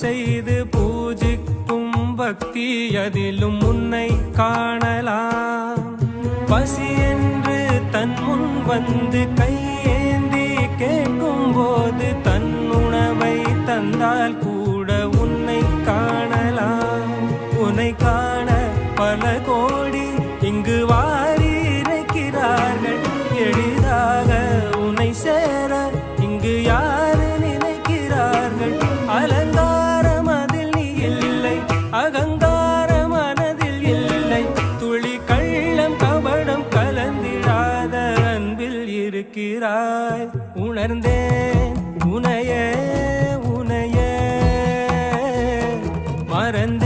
செய்து பூஜிக்கும் பக்தி அதிலும் உன்னை காணலாம். பசி என்று தன் முன் வந்து கையேந்தி கேட்கும் போது தன் உணவை தந்தால் கூட உன்னை காணலாம். உன்னை காண பல கோடி இங்கு வாரி இறைக்கிறார்கள். எளிதாக உன்னை சேர இங்கு யாரு நினைக்கிறார்கள். அலங்காரம் அதில் நீ இல்லை, அகங்கார மனதில் இல்லை. துளி கள்ளம் கபடம் கலந்திடாத அன்பில் இருக்கிறாய். உணர்ந்தேன் உனையே உனையே மறந்த